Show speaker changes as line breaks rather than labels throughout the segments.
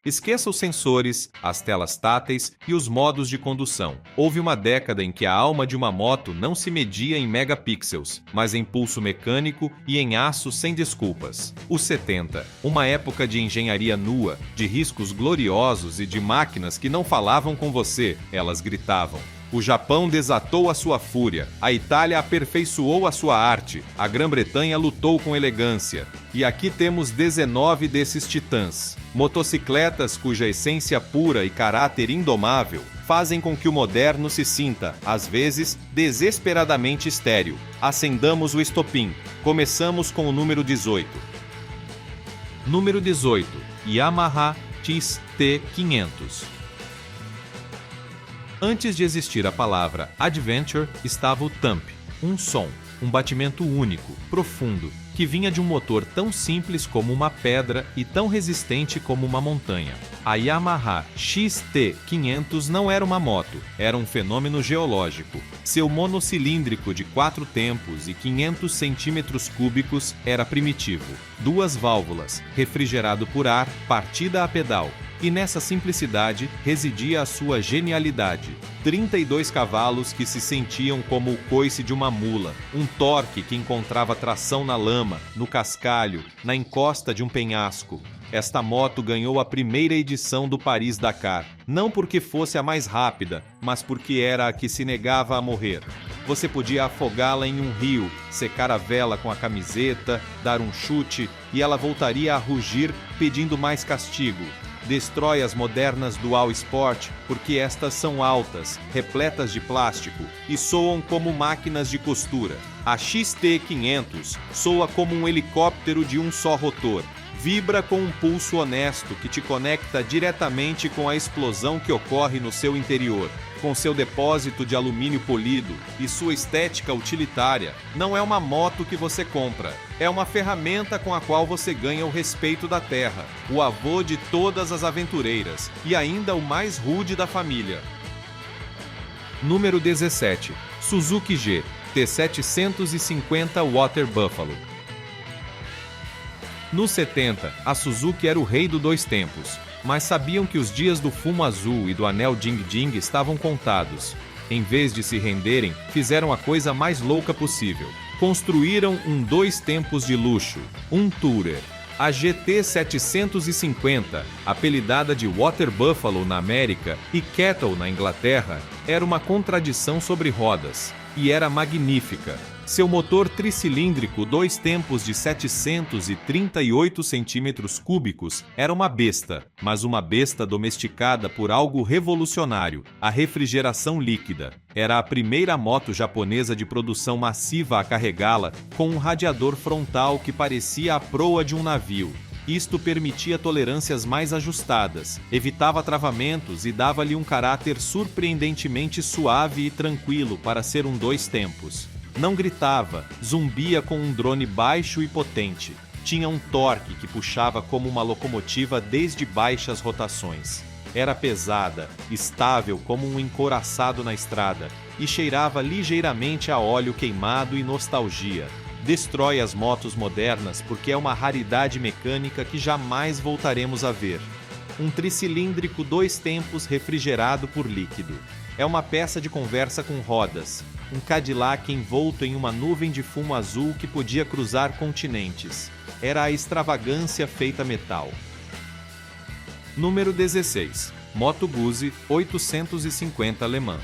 Esqueça os sensores, as telas táteis e os modos de condução. Houve uma década em que a alma de uma moto não se media em megapixels, mas em pulso mecânico e em aço sem desculpas. Os 70, uma época de engenharia nua, de riscos gloriosos e de máquinas que não falavam com você, elas gritavam. O Japão desatou a sua fúria, a Itália aperfeiçoou a sua arte, a Grã-Bretanha lutou com elegância. E aqui temos 19 desses titãs. Motocicletas cuja essência pura e caráter indomável fazem com que o moderno se sinta, às vezes, desesperadamente estéril. Acendamos o estopim. Começamos com o número 18. Número 18. Yamaha XT500. Antes de existir a palavra Adventure, estava o thump, um som, um batimento único, profundo, que vinha de um motor tão simples como uma pedra e tão resistente como uma montanha. A Yamaha XT500 não era uma moto, era um fenômeno geológico. Seu monocilíndrico de 4 tempos e 500 centímetros cúbicos era primitivo. 2 válvulas, refrigerado por ar, partida a pedal. E nessa simplicidade residia a sua genialidade. 32 cavalos que se sentiam como o coice de uma mula, um torque que encontrava tração na lama, no cascalho, na encosta de um penhasco. Esta moto ganhou a primeira edição do Paris-Dakar, não porque fosse a mais rápida, mas porque era a que se negava a morrer. Você podia afogá-la em um rio, secar a vela com a camiseta, dar um chute e ela voltaria a rugir pedindo mais castigo. Destrói as modernas Dual Sport porque estas são altas, repletas de plástico e soam como máquinas de costura. A XT500 soa como um helicóptero de um só rotor. Vibra com um pulso honesto que te conecta diretamente com a explosão que ocorre no seu interior. Com seu depósito de alumínio polido e sua estética utilitária, não é uma moto que você compra. É uma ferramenta com a qual você ganha o respeito da terra, o avô de todas as aventureiras e ainda o mais rude da família. Número 17. Suzuki G T750 Water Buffalo. Nos 70, a Suzuki era o rei do 2 tempos, mas sabiam que os dias do fumo azul e do anel ding-ding estavam contados. Em vez de se renderem, fizeram a coisa mais louca possível. Construíram um 2 tempos de luxo, um Tourer. A GT 750, apelidada de Water Buffalo na América e Kettle na Inglaterra, era uma contradição sobre rodas, e era magnífica. Seu motor tricilíndrico 2 tempos de 738 centímetros cúbicos era uma besta, mas uma besta domesticada por algo revolucionário, a refrigeração líquida. Era a primeira moto japonesa de produção massiva a carregá-la com um radiador frontal que parecia a proa de um navio. Isto permitia tolerâncias mais ajustadas, evitava travamentos e dava-lhe um caráter surpreendentemente suave e tranquilo para ser um 2 tempos. Não gritava, zumbia com um drone baixo e potente. Tinha um torque que puxava como uma locomotiva desde baixas rotações. Era pesada, estável como um encouraçado na estrada e cheirava ligeiramente a óleo queimado e nostalgia. Destrói as motos modernas porque é uma raridade mecânica que jamais voltaremos a ver. Um tricilíndrico 2 tempos refrigerado por líquido. É uma peça de conversa com rodas. Um Cadillac envolto em uma nuvem de fumo azul que podia cruzar continentes. Era a extravagância feita metal. Número 16. Moto Guzzi 850 Le Mans.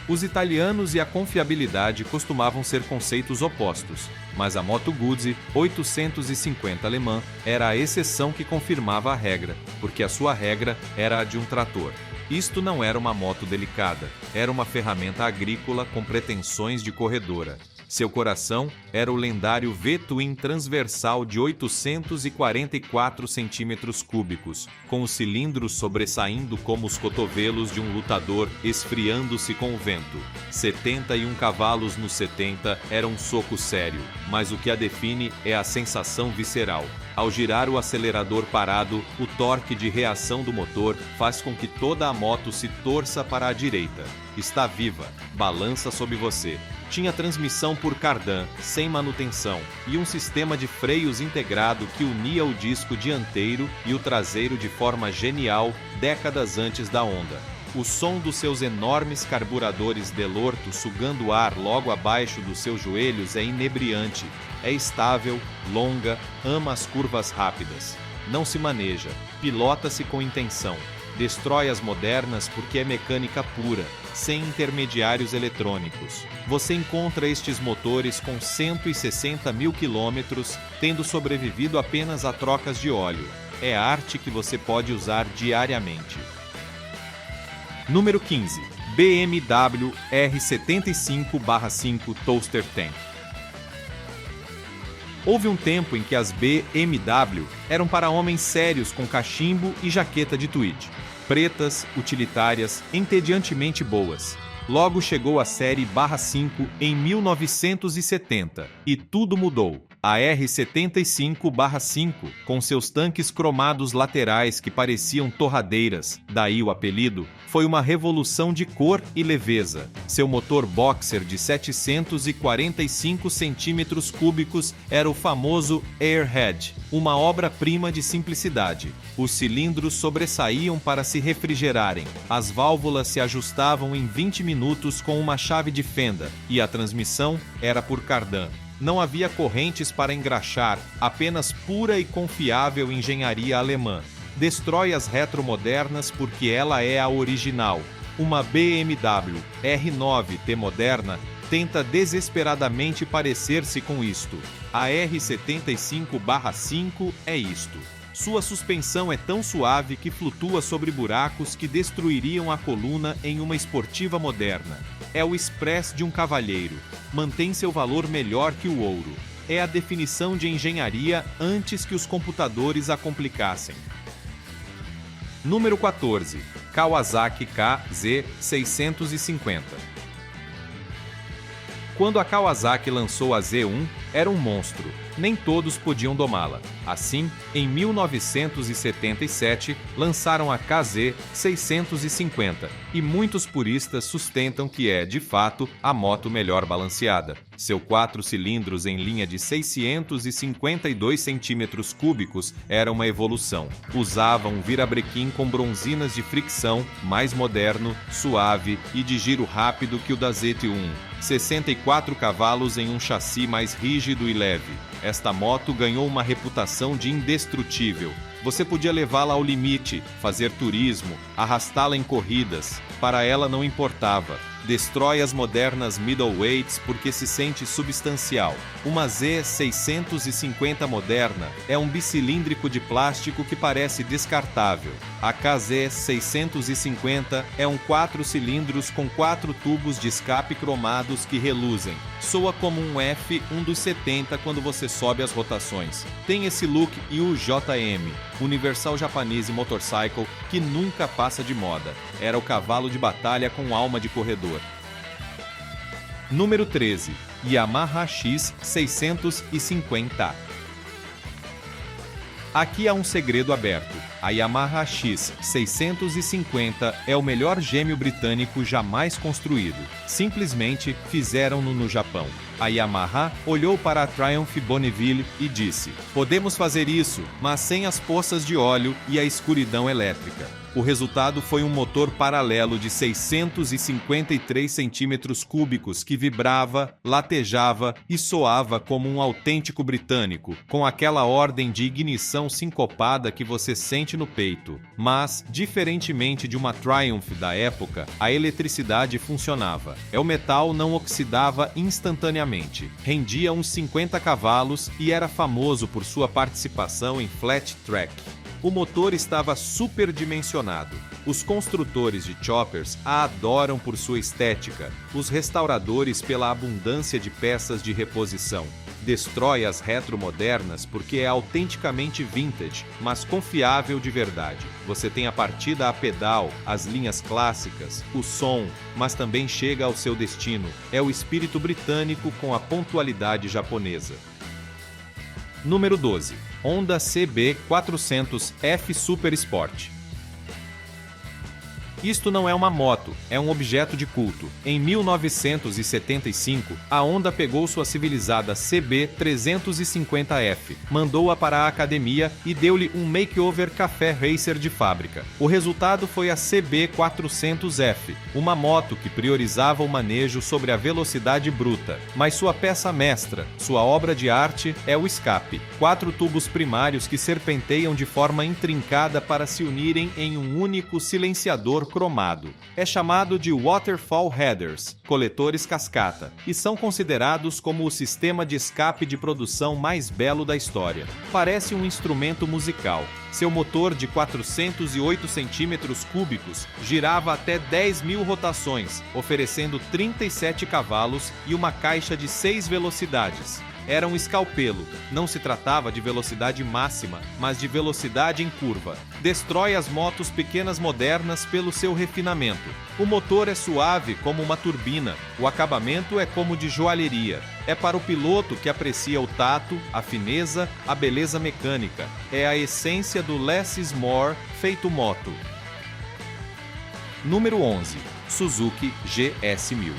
Os italianos e a confiabilidade costumavam ser conceitos opostos, mas a Moto Guzzi 850 Le Mans era a exceção que confirmava a regra, porque a sua regra era a de um trator. Isto não era uma moto delicada, era uma ferramenta agrícola com pretensões de corredora. Seu coração era o lendário V-Twin transversal de 844 centímetros cúbicos, com os cilindros sobressaindo como os cotovelos de um lutador esfriando-se com o vento. 71 cavalos no 70 era um soco sério, mas o que a define é a sensação visceral. Ao girar o acelerador parado, o torque de reação do motor faz com que toda a moto se torça para a direita. Está viva, balança sob você. Tinha transmissão por cardan, sem manutenção, e um sistema de freios integrado que unia o disco dianteiro e o traseiro de forma genial décadas antes da Honda. O som dos seus enormes carburadores Delorto sugando ar logo abaixo dos seus joelhos é inebriante. É estável, longa, ama as curvas rápidas. Não se maneja, pilota-se com intenção. Destrói as modernas porque é mecânica pura, sem intermediários eletrônicos. Você encontra estes motores com 160 mil quilômetros, tendo sobrevivido apenas a trocas de óleo. É arte que você pode usar diariamente. Número 15. BMW R75/5 Toaster Tank. Houve um tempo em que as BMW eram para homens sérios com cachimbo e jaqueta de tweed. Pretas, utilitárias, entediantemente boas. Logo chegou a série /5 em 1970 e tudo mudou. A R75/5, com seus tanques cromados laterais que pareciam torradeiras, daí o apelido, foi uma revolução de cor e leveza. Seu motor boxer de 745 centímetros cúbicos era o famoso Airhead, uma obra-prima de simplicidade. Os cilindros sobressaíam para se refrigerarem, as válvulas se ajustavam em 20 minutos com uma chave de fenda e a transmissão era por cardan. Não havia correntes para engraxar, apenas pura e confiável engenharia alemã. Destrói as retromodernas porque ela é a original. Uma BMW R9 T-moderna tenta desesperadamente parecer-se com isto. A R75/5 é isto. Sua suspensão é tão suave que flutua sobre buracos que destruiriam a coluna em uma esportiva moderna. É o express de um cavalheiro. Mantém seu valor melhor que o ouro. É a definição de engenharia antes que os computadores a complicassem. Número 14. Kawasaki KZ650. Quando a Kawasaki lançou a Z1, era um monstro. Nem todos podiam domá-la. Assim, em 1977, lançaram a KZ650, e muitos puristas sustentam que é, de fato, a moto melhor balanceada. Seu 4 cilindros em linha de 652 centímetros cúbicos era uma evolução. Usava um virabrequim com bronzinas de fricção, mais moderno, suave e de giro rápido que o da ZT1. 64 cavalos em um chassi mais rígido e leve. Esta moto ganhou uma reputação de indestrutível. Você podia levá-la ao limite, fazer turismo, arrastá-la em corridas. Para ela não importava. Destrói as modernas middleweights porque se sente substancial. Uma Z650 moderna é um bicilíndrico de plástico que parece descartável. A KZ650 é um 4 cilindros com 4 tubos de escape cromados que reluzem. Soa como um F1 dos 70 quando você sobe as rotações. Tem esse look UJM, Universal Japanese Motorcycle, que nunca passa de moda. Era o cavalo de batalha com alma de corredor. Número 13. Yamaha X650. Aqui há um segredo aberto. A Yamaha X650 é o melhor gêmeo britânico jamais construído. Simplesmente fizeram-no no Japão. A Yamaha olhou para a Triumph Bonneville e disse: "Podemos fazer isso, mas sem as poças de óleo e a escuridão elétrica." O resultado foi um motor paralelo de 653 centímetros cúbicos que vibrava, latejava e soava como um autêntico britânico, com aquela ordem de ignição sincopada que você sente no peito. Mas, diferentemente de uma Triumph da época, a eletricidade funcionava. O metal não oxidava instantaneamente. Rendia uns 50 cavalos e era famoso por sua participação em flat track. O motor estava superdimensionado. Os construtores de choppers a adoram por sua estética, os restauradores pela abundância de peças de reposição. Destrói as retromodernas porque é autenticamente vintage, mas confiável de verdade. Você tem a partida a pedal, as linhas clássicas, o som, mas também chega ao seu destino. É o espírito britânico com a pontualidade japonesa. Número 12. Honda CB400F Super Sport. Isto não é uma moto, é um objeto de culto. Em 1975, a Honda pegou sua civilizada CB350F, mandou-a para a academia e deu-lhe um makeover café racer de fábrica. O resultado foi a CB400F, uma moto que priorizava o manejo sobre a velocidade bruta. Mas sua peça mestra, sua obra de arte, é o escape. 4 tubos primários que serpenteiam de forma intrincada para se unirem em um único silenciador cromado. É chamado de Waterfall Headers, coletores cascata, e são considerados como o sistema de escape de produção mais belo da história. Parece um instrumento musical. Seu motor de 408 centímetros cúbicos girava até 10.000 rotações, oferecendo 37 cavalos e uma caixa de 6 velocidades. Era um escalpelo, não se tratava de velocidade máxima, mas de velocidade em curva. Destrói as motos pequenas modernas pelo seu refinamento. O motor é suave como uma turbina, o acabamento é como de joalheria. É para o piloto que aprecia o tato, a fineza, a beleza mecânica. É a essência do less is more feito moto. Número 11. Suzuki GS1000.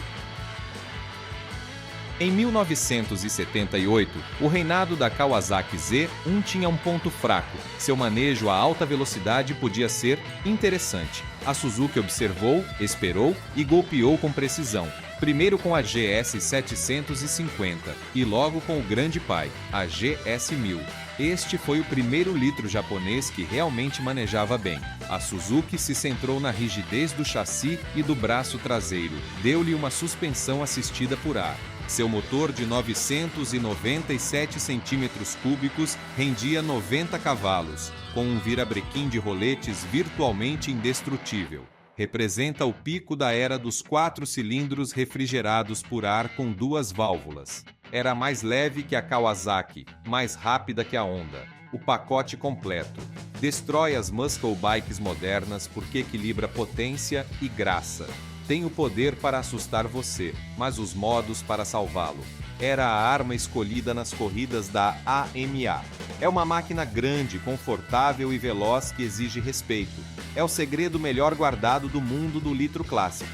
Em 1978, o reinado da Kawasaki Z1 tinha um ponto fraco. Seu manejo a alta velocidade podia ser interessante. A Suzuki observou, esperou e golpeou com precisão. Primeiro com a GS 750 e logo com o grande pai, a GS1000. Este foi o primeiro litro japonês que realmente manejava bem. A Suzuki se centrou na rigidez do chassi e do braço traseiro. Deu-lhe uma suspensão assistida por ar. Seu motor de 997 centímetros cúbicos rendia 90 cavalos, com um virabrequim de roletes virtualmente indestrutível. Representa o pico da era dos 4 cilindros refrigerados por ar com 2 válvulas. Era mais leve que a Kawasaki, mais rápida que a Honda. O pacote completo. Destrói as muscle bikes modernas porque equilibra potência e graça. Tem o poder para assustar você, mas os modos para salvá-lo. Era a arma escolhida nas corridas da AMA. É uma máquina grande, confortável e veloz que exige respeito. É o segredo melhor guardado do mundo do litro clássico.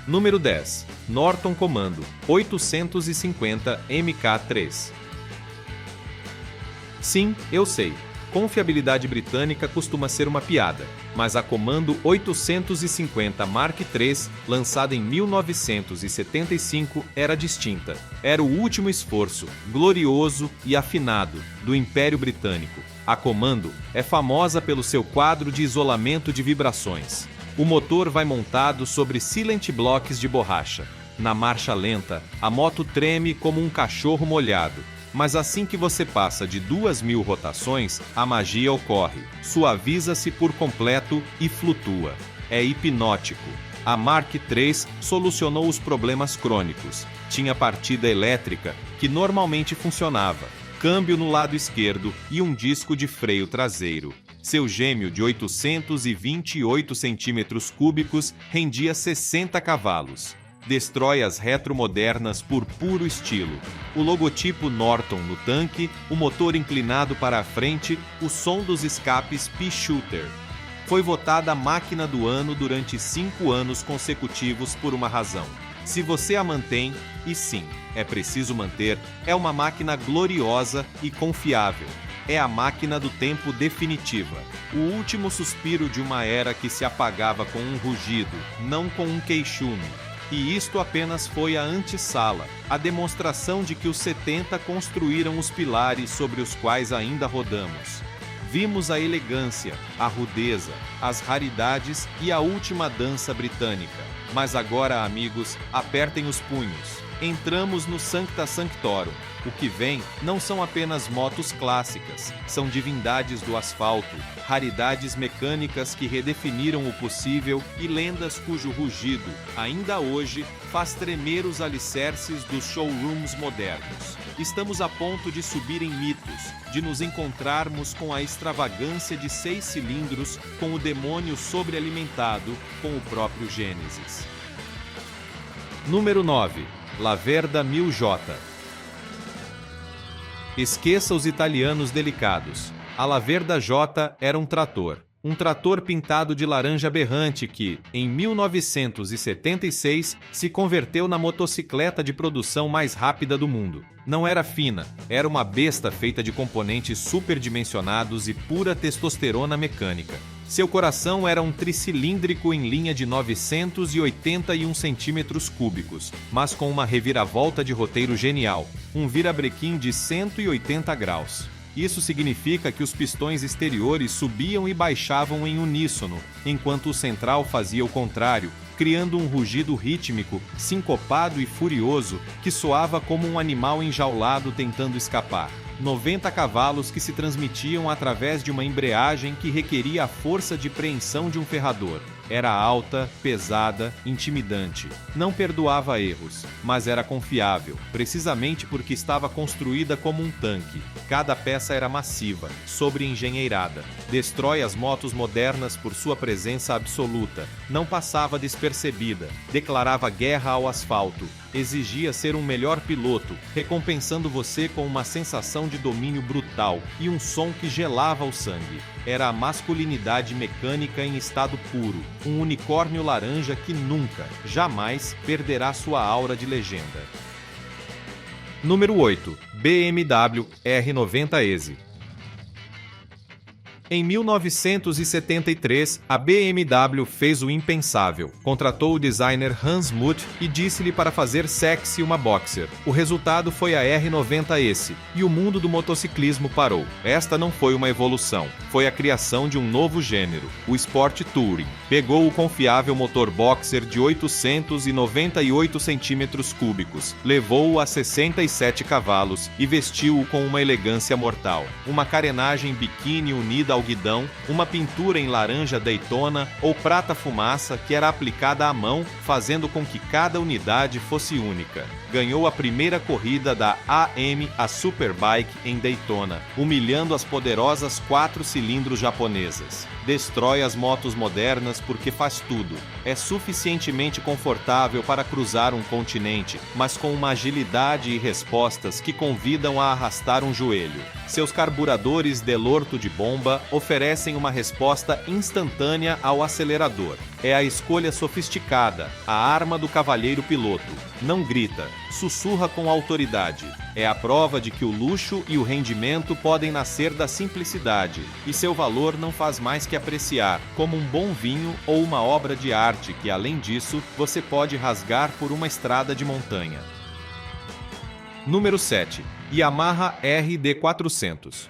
Número 10. Norton Commando 850 MK3. Sim, eu sei. Confiabilidade britânica costuma ser uma piada, mas a Commando 850 Mark III, lançada em 1975, era distinta. Era o último esforço, glorioso e afinado, do Império Britânico. A Commando é famosa pelo seu quadro de isolamento de vibrações. O motor vai montado sobre silent blocks de borracha. Na marcha lenta, a moto treme como um cachorro molhado. Mas assim que você passa de 2.000 rotações, a magia ocorre. Suaviza-se por completo e flutua. É hipnótico. A Mark III solucionou os problemas crônicos. Tinha partida elétrica, que normalmente funcionava, câmbio no lado esquerdo e um disco de freio traseiro. Seu gêmeo de 828 centímetros cúbicos rendia 60 cavalos. Destrói as retromodernas por puro estilo. O logotipo Norton no tanque, o motor inclinado para a frente, o som dos escapes P-Shooter. Foi votada a máquina do ano durante 5 anos consecutivos por uma razão. Se você a mantém, e sim, é preciso manter, é uma máquina gloriosa e confiável. É a máquina do tempo definitiva. O último suspiro de uma era que se apagava com um rugido, não com um queixume. E isto apenas foi a antessala, a demonstração de que os 70 construíram os pilares sobre os quais ainda rodamos. Vimos a elegância, a rudeza, as raridades e a última dança britânica. Mas agora, amigos, apertem os punhos. Entramos no Sancta Sanctorum. O que vem não são apenas motos clássicas, são divindades do asfalto, raridades mecânicas que redefiniram o possível e lendas cujo rugido, ainda hoje, faz tremer os alicerces dos showrooms modernos. Estamos a ponto de subir em mitos, de nos encontrarmos com a extravagância de 6 cilindros, com o demônio sobrealimentado, com o próprio Gênesis. Número 9. Laverda 1000J. Esqueça os italianos delicados. A Laverda J era um trator. Um trator pintado de laranja berrante que, em 1976, se converteu na motocicleta de produção mais rápida do mundo. Não era fina, era uma besta feita de componentes superdimensionados e pura testosterona mecânica. Seu coração era um tricilíndrico em linha de 981 centímetros cúbicos, mas com uma reviravolta de roteiro genial, um virabrequim de 180 graus. Isso significa que os pistões exteriores subiam e baixavam em uníssono, enquanto o central fazia o contrário, criando um rugido rítmico, sincopado e furioso, que soava como um animal enjaulado tentando escapar. 90 cavalos que se transmitiam através de uma embreagem que requeria a força de preensão de um ferrador. Era alta, pesada, intimidante. Não perdoava erros, mas era confiável, precisamente porque estava construída como um tanque. Cada peça era massiva, sobreengenheirada. Destrói as motos modernas por sua presença absoluta. Não passava despercebida. Declarava guerra ao asfalto. Exigia ser um melhor piloto, recompensando você com uma sensação de domínio brutal e um som que gelava o sangue. Era a masculinidade mecânica em estado puro, um unicórnio laranja que nunca, jamais perderá sua aura de legenda. Número 8. BMW R90 EZ. Em 1973, a BMW fez o impensável. Contratou o designer Hans Muth e disse-lhe para fazer sexy uma boxer. O resultado foi a R90 EZ, e o mundo do motociclismo parou. Esta não foi uma evolução, foi a criação de um novo gênero, o Sport Touring. Pegou o confiável motor boxer de 898 centímetros cúbicos, levou-o a 67 cavalos e vestiu-o com uma elegância mortal. Uma carenagem biquíni unida ao guidão, uma pintura em laranja Daytona ou prata fumaça que era aplicada à mão, fazendo com que cada unidade fosse única. Ganhou a primeira corrida da AM, a Superbike, em Daytona, humilhando as poderosas 4 cilindros japonesas. Destrói as motos modernas porque faz tudo. É suficientemente confortável para cruzar um continente, mas com uma agilidade e respostas que convidam a arrastar um joelho. Seus carburadores Delorto de bomba oferecem uma resposta instantânea ao acelerador. É a escolha sofisticada, a arma do cavalheiro piloto. Não grita, sussurra com autoridade. É a prova de que o luxo e o rendimento podem nascer da simplicidade, e seu valor não faz mais que apreciar, como um bom vinho ou uma obra de arte que, além disso, você pode rasgar por uma estrada de montanha. Número 7. Yamaha RD400.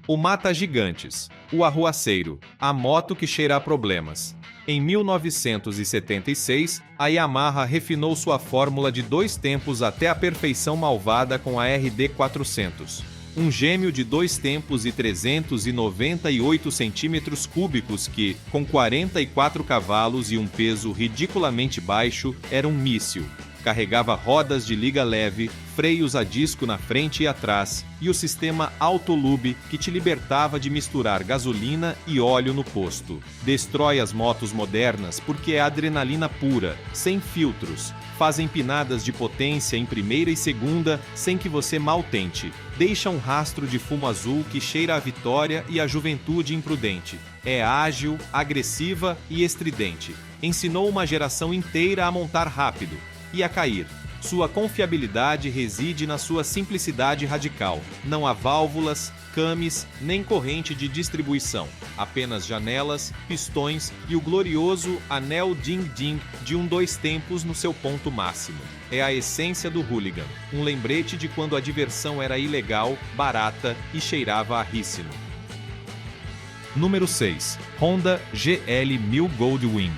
O mata-gigantes, o arruaceiro, a moto que cheira a problemas. Em 1976, a Yamaha refinou sua fórmula de 2 tempos até a perfeição malvada com a RD400. Um gêmeo de 2 tempos e 398 centímetros cúbicos que, com 44 cavalos e um peso ridiculamente baixo, era um míssil. Carregava rodas de liga leve, freios a disco na frente e atrás e o sistema Autolube que te libertava de misturar gasolina e óleo no posto. Destrói as motos modernas porque é adrenalina pura, sem filtros. Faz empinadas de potência em primeira e segunda sem que você mal tente. Deixa um rastro de fumo azul que cheira a vitória e a juventude imprudente. É ágil, agressiva e estridente. Ensinou uma geração inteira a montar rápido e a cair. Sua confiabilidade reside na sua simplicidade radical. Não há válvulas, cames, nem corrente de distribuição. Apenas janelas, pistões e o glorioso anel ding-ding de 2 tempos no seu ponto máximo. É a essência do hooligan. Um lembrete de quando a diversão era ilegal, barata e cheirava a rícino. Número 6. Honda GL1000 Goldwing.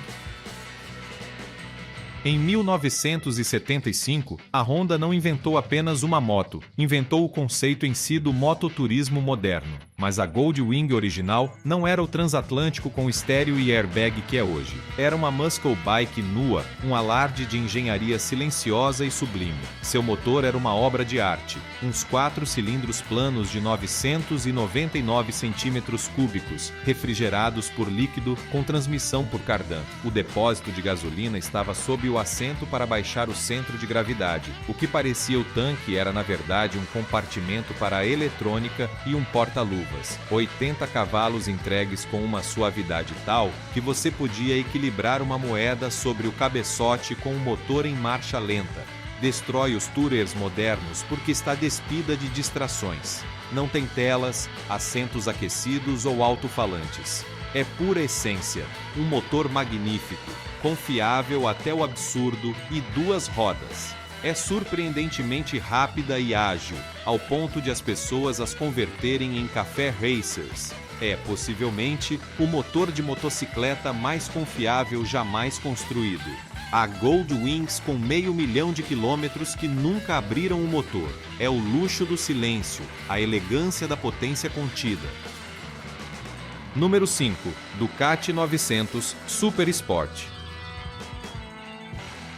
Em 1975, a Honda não inventou apenas uma moto, inventou o conceito em si do mototurismo moderno. Mas a Goldwing original não era o transatlântico com estéreo e airbag que é hoje. Era uma muscle bike nua, um alarde de engenharia silenciosa e sublime. Seu motor era uma obra de arte. Uns 4 cilindros planos de 999 centímetros cúbicos, refrigerados por líquido com transmissão por cardan. O depósito de gasolina estava sob o o assento para baixar o centro de gravidade. O que parecia o tanque era, na verdade, um compartimento para a eletrônica e um porta-luvas. 80 cavalos entregues com uma suavidade tal que você podia equilibrar uma moeda sobre o cabeçote com um motor em marcha lenta. Destrói os Tourers modernos porque está despida de distrações. Não tem telas, assentos aquecidos ou alto-falantes. É pura essência, um motor magnífico, confiável até o absurdo e 2 rodas. É surpreendentemente rápida e ágil, ao ponto de as pessoas as converterem em café racers. É, possivelmente, o motor de motocicleta mais confiável jamais construído. Há Goldwings com 500 mil de quilômetros que nunca abriram o motor. É o luxo do silêncio, a elegância da potência contida. Número 5. Ducati 900 Super Sport.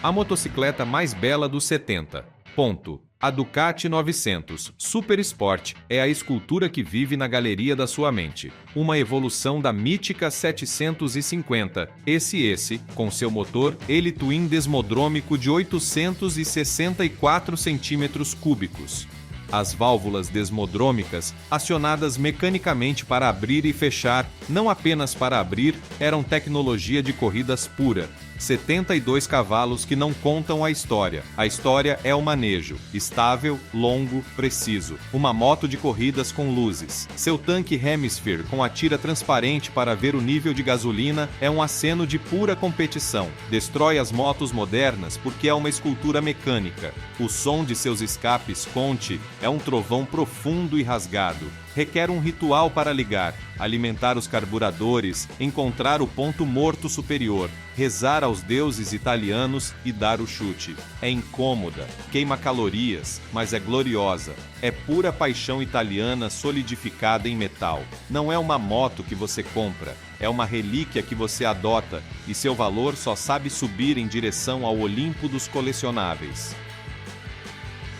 A motocicleta mais bela dos 70. Ponto. A Ducati 900 Super Sport é a escultura que vive na galeria da sua mente. Uma evolução da mítica 750, esse, com seu motor Ele-Twin desmodrômico de 864 centímetros cúbicos. As válvulas desmodrômicas, acionadas mecanicamente para abrir e fechar, não apenas para abrir, eram tecnologia de corridas pura. 72 cavalos que não contam a história. A história é o manejo, estável, longo, preciso. Uma moto de corridas com luzes. Seu tanque Hemisphere com a tira transparente para ver o nível de gasolina é um aceno de pura competição. Destrói as motos modernas porque é uma escultura mecânica. O som de seus escapes Conte é um trovão profundo e rasgado. Requer um ritual para ligar, alimentar os carburadores, encontrar o ponto morto superior, rezar aos deuses italianos e dar o chute. É incômoda, queima calorias, mas é gloriosa. É pura paixão italiana solidificada em metal. Não é uma moto que você compra, é uma relíquia que você adota e seu valor só sabe subir em direção ao Olimpo dos colecionáveis.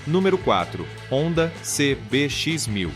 Número 4. Honda CBX-1000.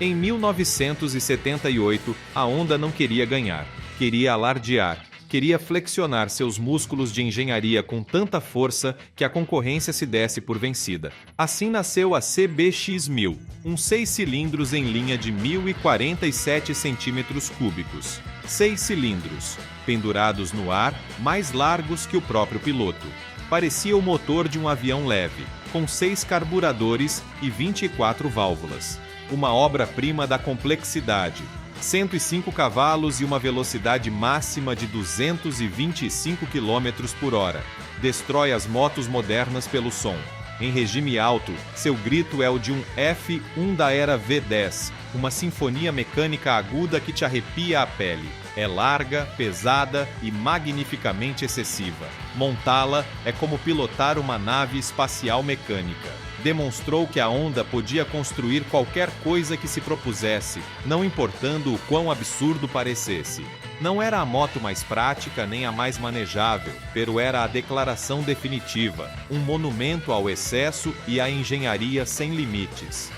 Em 1978, a Honda não queria ganhar, queria alardear, queria flexionar seus músculos de engenharia com tanta força que a concorrência se desse por vencida. Assim nasceu a CBX-1000, um 6 cilindros em linha de 1.047 centímetros cúbicos. 6 cilindros, pendurados no ar, mais largos que o próprio piloto. Parecia o motor de um avião leve, com 6 carburadores e 24 válvulas. Uma obra-prima da complexidade, 105 cavalos e uma velocidade máxima de 225 km por hora. Destrói as motos modernas pelo som. Em regime alto, seu grito é o de um F1 da era V10, uma sinfonia mecânica aguda que te arrepia a pele. É larga, pesada e magnificamente excessiva. Montá-la é como pilotar uma nave espacial mecânica. Demonstrou que a Honda podia construir qualquer coisa que se propusesse, não importando o quão absurdo parecesse. Não era a moto mais prática nem a mais manejável, pero era a declaração definitiva, um monumento ao excesso e à engenharia sem limites.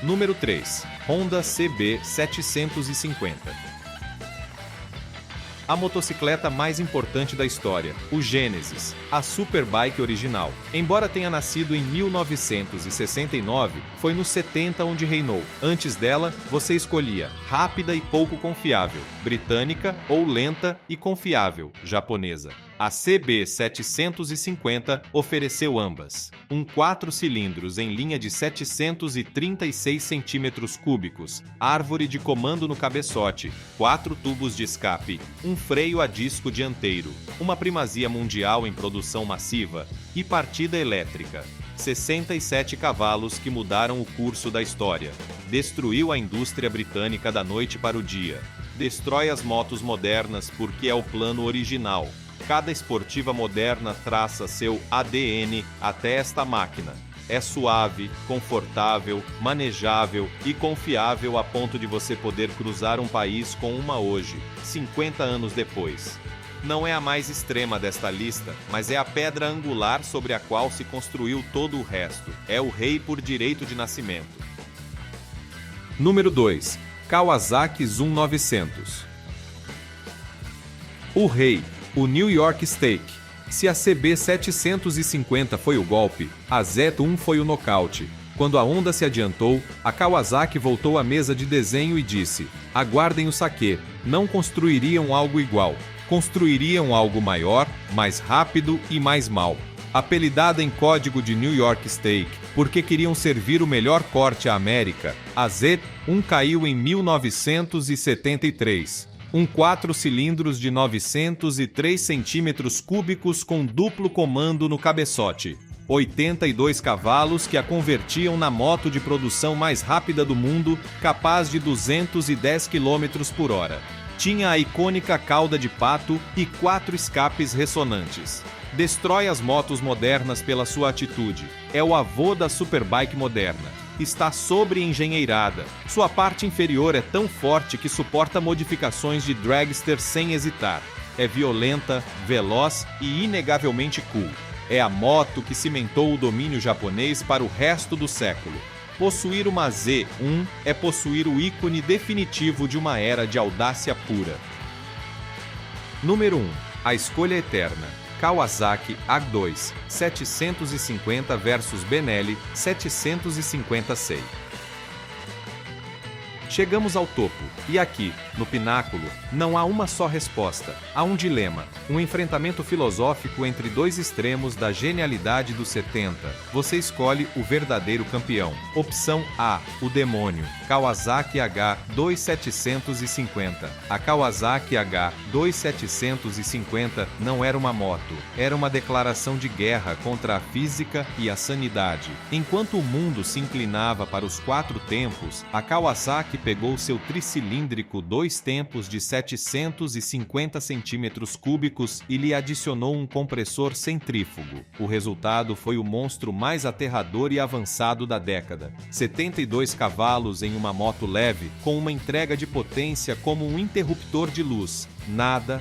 Número 3. Honda CB 750. A motocicleta mais importante da história, o Genesis, a Superbike original. Embora tenha nascido em 1969, foi nos 70 onde reinou. Antes dela, você escolhia rápida e pouco confiável, britânica ou lenta e confiável, japonesa. A CB 750 ofereceu ambas. Um 4 cilindros em linha de 736 centímetros cúbicos, árvore de comando no cabeçote, 4 tubos de escape, um freio a disco dianteiro, uma primazia mundial em produção massiva e partida elétrica. 67 cavalos que mudaram o curso da história. Destruiu a indústria britânica da noite para o dia. Destrói as motos modernas porque é o plano original. Cada esportiva moderna traça seu ADN até esta máquina. É suave, confortável, manejável e confiável a ponto de você poder cruzar um país com uma hoje, 50 anos depois. Não é a mais extrema desta lista, mas é a pedra angular sobre a qual se construiu todo o resto. É o rei por direito de nascimento. Número 2. Kawasaki Zoom 900. O rei, O New York Stake. Se a CB 750 foi o golpe, a Z1 foi o nocaute. Quando a Honda se adiantou, a Kawasaki voltou à mesa de desenho e disse: aguardem o saque, não construiriam algo igual. Construiriam algo maior, mais rápido e mais mal. Apelidada em código de New York Stake, porque queriam servir o melhor corte à América, a Z1 caiu em 1973. Um 4 cilindros de 903 centímetros cúbicos com duplo comando no cabeçote. 82 cavalos que a convertiam na moto de produção mais rápida do mundo, capaz de 210 km por hora. Tinha a icônica cauda de pato e 4 escapes ressonantes. Destrói as motos modernas pela sua atitude. É o avô da superbike moderna. Está sobre-engenheirada. Sua parte inferior é tão forte que suporta modificações de dragster sem hesitar. É violenta, veloz e inegavelmente cool. É a moto que cimentou o domínio japonês para o resto do século. Possuir uma Z1 é possuir o ícone definitivo de uma era de audácia pura. Número 1. A escolha eterna. Kawasaki A2 750 versus Benelli 750C. Chegamos ao topo, e aqui, no pináculo, não há uma só resposta. Há um dilema, um enfrentamento filosófico entre dois extremos da genialidade dos 70. Você escolhe o verdadeiro campeão. Opção A, o demônio. Kawasaki H2750. A Kawasaki H2750 não era uma moto, era uma declaração de guerra contra a física e a sanidade. Enquanto o mundo se inclinava para os 4 tempos, a Kawasaki pegou seu tricilíndrico 2 tempos de 750 centímetros cúbicos e lhe adicionou um compressor centrífugo. O resultado foi o monstro mais aterrador e avançado da década. 72 cavalos em uma moto leve, com uma entrega de potência como um interruptor de luz. Nada,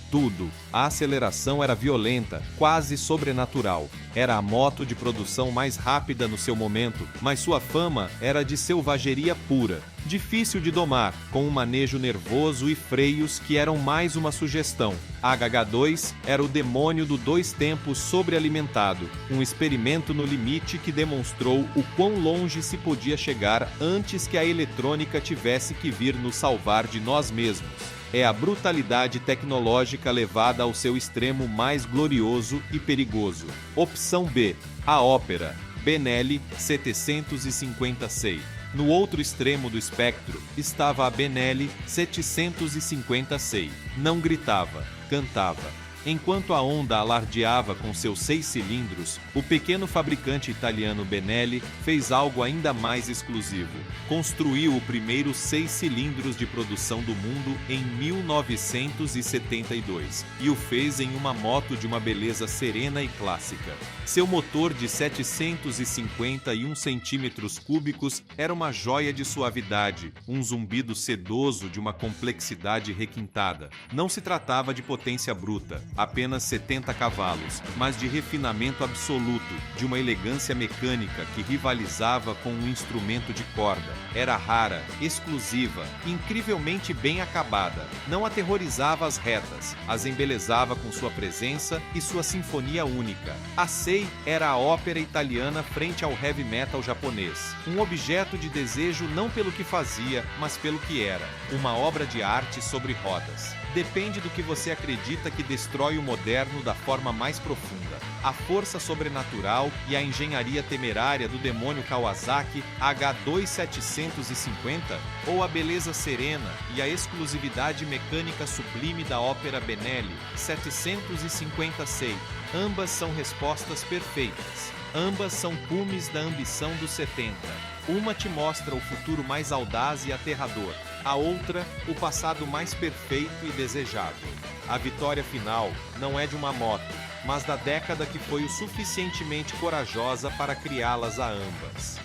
tudo. A aceleração era violenta, quase sobrenatural. Era a moto de produção mais rápida no seu momento, mas sua fama era de selvageria pura. Difícil de domar, com um manejo nervoso e freios que eram mais uma sugestão. A HH2 era o demônio do 2 tempos sobrealimentado, um experimento no limite que demonstrou o quão longe se podia chegar antes que a eletrônica tivesse que vir nos salvar de nós mesmos. É a brutalidade tecnológica levada ao seu extremo mais glorioso e perigoso. Opção B, a Ópera, Benelli 750C. No outro extremo do espectro estava a Benelli 750C. Não gritava, cantava. Enquanto a Honda alardeava com seus 6 cilindros, o pequeno fabricante italiano Benelli fez algo ainda mais exclusivo. Construiu o primeiro 6 cilindros de produção do mundo em 1972 e o fez em uma moto de uma beleza serena e clássica. Seu motor de 751 centímetros cúbicos era uma joia de suavidade, um zumbido sedoso de uma complexidade requintada. Não se tratava de potência bruta, apenas 70 cavalos, mas de refinamento absoluto, de uma elegância mecânica que rivalizava com um instrumento de corda. Era rara, exclusiva, incrivelmente bem acabada. Não aterrorizava as retas, as embelezava com sua presença e sua sinfonia única. A Sei era a ópera italiana frente ao heavy metal japonês. Um objeto de desejo não pelo que fazia, mas pelo que era. Uma obra de arte sobre rodas. Depende do que você acredita que destrói o moderno da forma mais profunda. A força sobrenatural e a engenharia temerária do demônio Kawasaki H2750 ou a beleza serena e a exclusividade mecânica sublime da ópera Benelli 750C. Ambas são respostas perfeitas. Ambas são cumes da ambição dos 70. Uma te mostra o futuro mais audaz e aterrador. A outra, o passado mais perfeito e desejável. A vitória final não é de uma moto, mas da década que foi o suficientemente corajosa para criá-las a ambas.